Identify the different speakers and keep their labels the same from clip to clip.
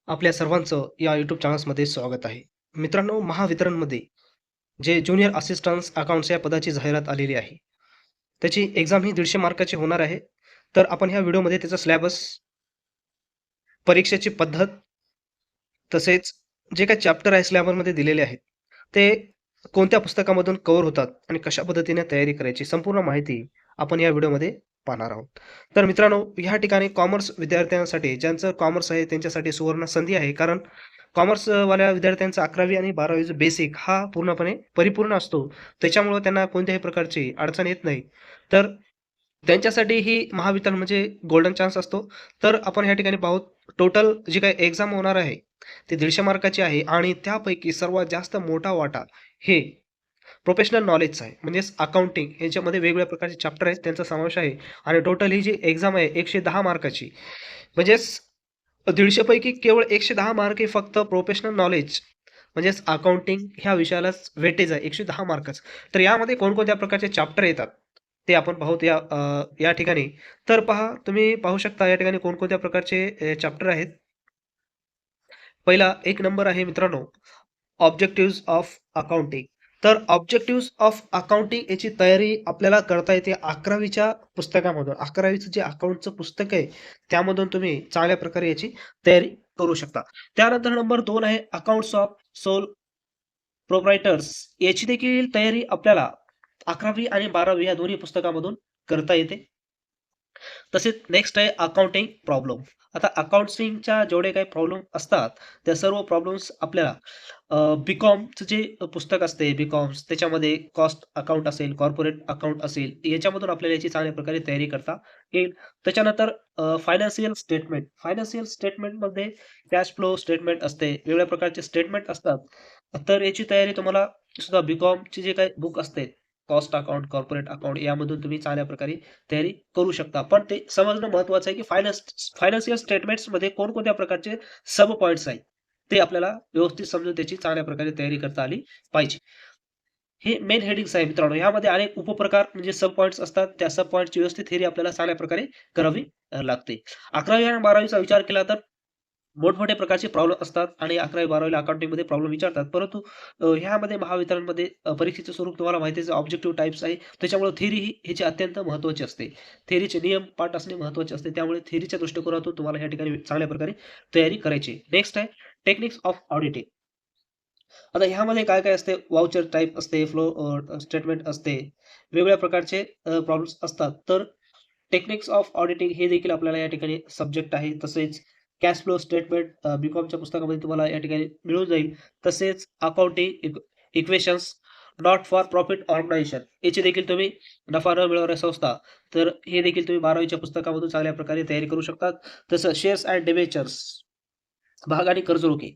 Speaker 1: आपल्या सर्वांचं या यूट्यूब चॅनल्समध्ये स्वागत आहे. मित्रांनो, महावितरणमध्ये जे ज्युनियर असिस्टंट्स अकाउंट्स या पदाची जाहिरात आलेली आहे. त्याची एक्झाम ही 150 मार्काची होणार आहे. तर आपण ह्या व्हिडिओमध्ये त्याचा सिलेबस, परीक्षेची पद्धत, तसेच जे काही चॅप्टर आहे सिलेबसमध्ये दिलेले आहेत, ते कोणत्या पुस्तकामधून कव्हर होतात आणि कशा पद्धतीने तयारी करायची संपूर्ण माहिती आपण या व्हिडिओमध्ये पाहणार आहोत. तर मित्रांनो, ह्या ठिकाणी कॉमर्स विद्यार्थ्यांसाठी ज्यांचं कॉमर्स आहे त्यांच्यासाठी सुवर्ण संधी आहे. कारण कॉमर्सवाल्या विद्यार्थ्यांचा 11वी आणि 12वीचा बेसिक हा पूर्णपणे परिपूर्ण असतो. त्याच्यामुळं त्यांना कोणत्याही प्रकारची अडचण येत नाही. तर त्यांच्यासाठी ही महावितरण म्हणजे गोल्डन चान्स असतो. तर आपण ह्या ठिकाणी पाहू टोटल जी काही एक्झाम होणार आहे, ती 150 मार्काची आहे आणि त्यापैकी सर्वात जास्त मोठा वाटा हे प्रोफेशनल नॉलेजचा आहे. म्हणजेच अकाउंटिंग ह्याच्यामध्ये वेगवेगळ्या प्रकारचे चॅप्टर आहेत, त्यांचा समावेश आहे आणि टोटल ही जी एक्झाम आहे 110 मार्काची. म्हणजेच 150 पैकी केवळ 110 मार्क हे फक्त प्रोफेशनल नॉलेज म्हणजेच अकाउंटिंग ह्या विषयालाच वेटेज आहे 110 मार्काचं. तर यामध्ये कोणकोणत्या प्रकारचे चॅप्टर येतात, ते आपण पाहूत या ठिकाणी. तर पहा, तुम्ही पाहू शकता या ठिकाणी कोणकोणत्या प्रकारचे चॅप्टर आहेत. पहिला एक नंबर आहे मित्रांनो, ऑब्जेक्टिव्हज ऑफ अकाउंटिंग. तर ऑब्जेक्टिव्हज ऑफ अकाउंटिंग याची तयारी आपल्याला करता येते 11वीच्या पुस्तकामधून. 11वीचं जे अकाउंटचं पुस्तक आहे, त्यामधून तुम्ही चांगल्या प्रकारे याची तयारी करू शकता. त्यानंतर नंबर 2 आहे अकाउंट्स ऑफ सोल प्रोप्रायटर्स. याची देखील तयारी आपल्याला 11वी आणि 12वी या दोन्ही पुस्तकामधून करता येते. तसेच नेक्स्ट आहे अकाउंटिंग प्रॉब्लेम. आता अकाउंटिंगच्या जेवढे काही प्रॉब्लेम असतात, त्या सर्व प्रॉब्लेम्स आपल्याला बी-कॉमचं जे पुस्तक असते बी-कॉम्स त्याच्यामध्ये कॉस्ट अकाउंट असेल, कॉर्पोरेट अकाउंट असेल, याच्यामधून आपल्याला याची चांगल्या प्रकारे तयारी करता येईल. त्याच्यानंतर फायनान्शियल स्टेटमेंट. फायनान्शियल स्टेटमेंटमध्ये कॅश फ्लो स्टेटमेंट असते, वेगवेगळ्या प्रकारचे स्टेटमेंट असतात. तर याची तयारी तुम्हाला सुद्धा बी-कॉमचे जे काही बुक असते, कॉस्ट अकाउंट, कॉर्पोरेट अकाउंट यामधून तुम्ही चांगल्या प्रकारे तयारी करू शकता. पण ते समजणं महत्त्वाचं आहे, की फायनान्शियल स्टेटमेंट्समध्ये कोणकोणत्या प्रकारचे सब पॉइंट्स आहेत, ते आपल्याला व्यवस्थित समजून त्याची चांगल्या प्रकारे तयारी करता आली पाहिजे. हे मेन हेडिंग्स आहे मित्रांनो. यामध्ये अनेक उपप्रकार म्हणजे सब पॉइंट्स असतात. त्या सब पॉइंट्सची व्यवस्थित थिअरी आपल्याला चांगल्या प्रकारे करावी लागते. 11वी आणि 12वीचा विचार केला तर मोठमोठ्या प्रकारचे प्रॉब्लेम असतात आणि 11वी-12वीला अकाउंटिंगमध्ये प्रॉब्लेम विचारतात. परंतु ह्यामध्ये महावितरणमध्ये परीक्षेचं स्वरूप तुम्हाला माहितीच आहे, ऑब्जेक्टिव्ह टाइप्स आहे. त्याच्यामुळे थिअरी ही ह्याची अत्यंत महत्त्वाची असते. थिअरीचे नियम पाठ असणे महत्त्वाचे असते. त्यामुळे थिअरीच्या दृष्टिकोनातून तुम्हाला या ठिकाणी चांगल्या प्रकारे तयारी करायची आहे. नेक्स्ट आहे टेक्निक्स ऑफ ऑडिटिंग. आता ह्यामध्ये काय-काय असते, व्हाउचर टाइप असते, फ्लो स्टेटमेंट असते. वेगवेगळ्या प्रकारचे प्रॉब्लेम्स असतात. तर टेक्निक्स ऑफ ऑडिटिंग हे देखील आपल्याला या ठिकाणी सब्जेक्ट आहे. तसेच कॅश फ्लो स्टेटमेंट बी-कॉमच्या पुस्तकामध्ये तुम्हाला या ठिकाणी मिळून जाईल. तसेच accounting equations not for profit organisation याची देखील तुम्ही नफा न मिळवणाऱ्या संस्था, तर हे देखील तुम्ही 12वीच्या पुस्तकामधून चांगल्या प्रकारे तयारी करू शकता. तसं शेअर्स अँड डिबेंचर्स भाग आणि कर्जरोखे.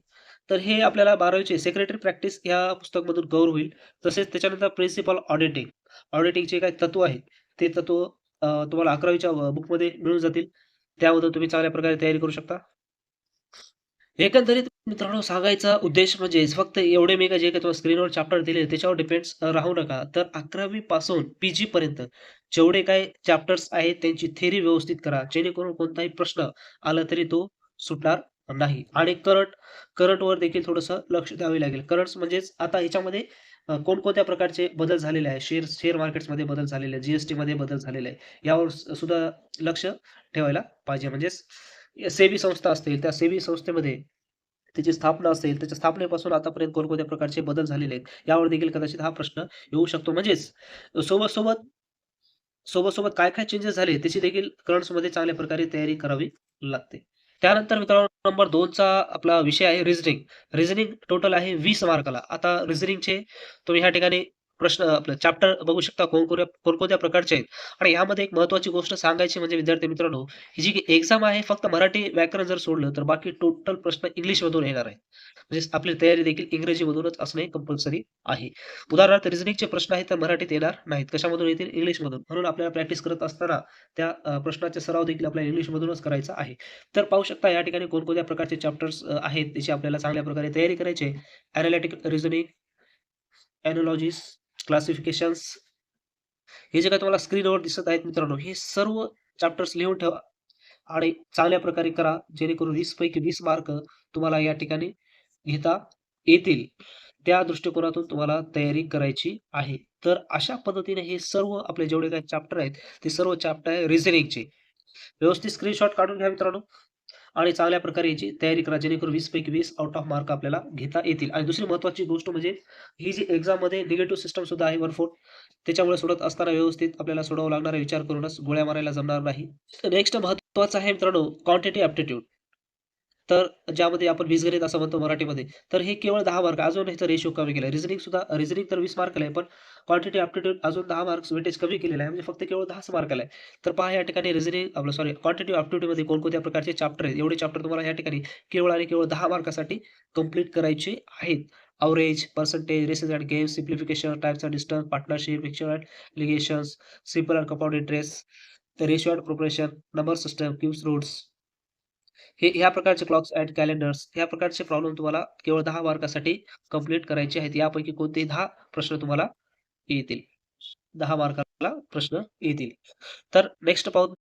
Speaker 1: तर हे आपल्याला 12वीचे सेक्रेटरी प्रॅक्टिस या पुस्तकामधून कव्हर होईल. तसेच त्याच्यानंतर प्रिन्सिपल ऑडिटिंग. ऑडिटिंगचे काही तत्व आहेत, ते तत्व तुम्हाला 11वीच्या बुकमध्ये मिळून जातील. त्यामधून तुम्ही चांगल्या प्रकारे तयारी करू शकता. एकंदरीत मित्रांनो, सांगायचा उद्देश म्हणजे फक्त एवढे मी जे काही तुम्हाला स्क्रीनवर चॅप्टर दिले त्याच्यावर डिपेंड्स राहू नका. तर 11वी पासून पी-जी पर्यंत जेवढे काही चॅप्टर्स आहेत त्यांची थिअरी व्यवस्थित करा. जेणेकरून कोणताही प्रश्न आला तरी तो सुटणार नाही. आणि करंटवर देखील थोडंसं लक्ष द्यावे लागेल. करंट्स म्हणजेच आता ह्याच्यामध्ये कोणकोणत्या प्रकारचे बदल झालेले आहेत. शेअर मार्केट्समध्ये बदल झालेले आहेत, जी-एस-टीमध्ये बदल झालेले आहे. यावर सुद्धा लक्ष ठेवायला पाहिजे. म्हणजेच सेबी संस्था असतील, त्या सेबी संस्थेमध्ये त्याची स्थापना असेल, त्याच्या स्थापनेपासून आतापर्यंत कोणकोणत्या प्रकारचे बदल झालेले आहेत, यावर देखील कदाचित हा प्रश्न येऊ शकतो. म्हणजेच सोबत-सोबत सोबत-सोबत काय-काय चेंजेस झाले त्याची देखील करंट्समध्ये चांगल्या प्रकारे तयारी करावी लागते. त्यानंतर मित्रांनो नंबर 2चा आपला विषय आहे रिझनिंग. रिझनिंग टोटल आहे 20 मार्काला. आता रिझनिंगचे तुम्ही ह्या ठिकाणी प्रश्न आपलं चॅप्टर बघू शकता कोणकोणत्या प्रकारचे आहेत. आणि ह्यामध्ये एक महत्त्वाची गोष्ट सांगायची म्हणजे विद्यार्थी मित्रांनो, ही जी एक्झाम आहे फक्त मराठी व्याकरण जर सोडलं तर बाकी टोटल प्रश्न इंग्लिशमधून येणार आहेत. म्हणजे आपली तयारी देखील इंग्रजीमधूनच असणे कंपल्सरी आहे. उदाहरणार्थ रिझनिंगचे प्रश्न आहेत तर मराठीत येणार नाहीत. कशामधून येतील? इंग्लिशमधून. म्हणून आपल्याला प्रॅक्टिस करत असताना त्या प्रश्नाचे सराव देखील आपल्याला इंग्लिशमधूनच करायचा आहे. तर पाहू शकता या ठिकाणी कोणकोणत्या प्रकारचे चॅप्टर्स आहेत त्याची आपल्याला चांगल्या प्रकारे तयारी करायची आहे. एनालिटिकल रिझनिंग, एनालॉजीस, क्लासिफिकेशन्स हे जे काही तुम्हाला स्क्रीनवर दिसत आहेत मित्रांनो, हे सर्व चॅप्टर्स लिहून ठेवा आणि चांगल्या प्रकारे करा, जेणेकरून 20 पैकी 20 मार्क तुम्हाला या ठिकाणी घेता येतील. त्या दृष्टिकोनातून तुम्हाला तयारी करायची आहे. तर अशा पद्धतीने हे सर्व आपले जेवढे काही चॅप्टर आहेत, ते सर्व चॅप्टर आहे रिझनिंगचे. व्यवस्थित स्क्रीनशॉट काढून घ्या मित्रांनो आणि चांगल्या प्रकारे याची तयारी करा, जेणेकरून 20 पैकी 20 आउट ऑफ मार्क आपल्याला घेता येतील. आणि दुसरी महत्त्वाची गोष्ट म्हणजे ही जी एक्झाममध्ये निगेटिव्ह सिस्टम सुद्धा आहे 1/4. त्याच्यामुळे सोडवत असताना व्यवस्थित आपल्याला सोडावा लागणार आहे, विचार करूनच गोळ्या मारायला जमणार नाही. नेक्स्ट महत्त्वाचं आहे मित्रांनो क्वांटिटी एप्टिट्यूड. तर ज्यामध्ये आपण बीजगणित असं म्हणतो मराठीमध्ये. तर हे केवळ 10 मार्क अजून ह्याचा रेशो कमी केला आहे. रिझनिंग तर 20 मार्काला आहे, पण क्वांटिटी एप्टिट्यूड अजून 10 मार्क्स वेटेज कमी केलेलं आहे. म्हणजे फक्त केवळ 10च मार्काला आहे. तर पहा या ठिकाणी क्वांटिटी एप्टिट्यूडमध्ये कोणकोणत्या प्रकारचे चॅप्टर आहेत. एवढे चॅप्टर तुम्हाला या ठिकाणी केवळ आणि केवळ 10 मार्कासाठी कंप्लीट करायचे आहेत. Average, percentage, races and games, simplification, types and distance, partnership, mixture and alligations, simple and compound interest, ratio and proportion, number system, cubes, roots हे ह्या प्रकारचे क्लॉक्स एंड कॅलेंडर्स ह्या प्रकारचे प्रॉब्लेम तुम्हाला केवळ 10 मार्कासाठी कंप्लीट करायचे आहेत. यापैकी कोणतेही 10 प्रश्न तुम्हाला येतील. 10 मार्काला प्रश्न येतील. तर नेक्स्ट पाहू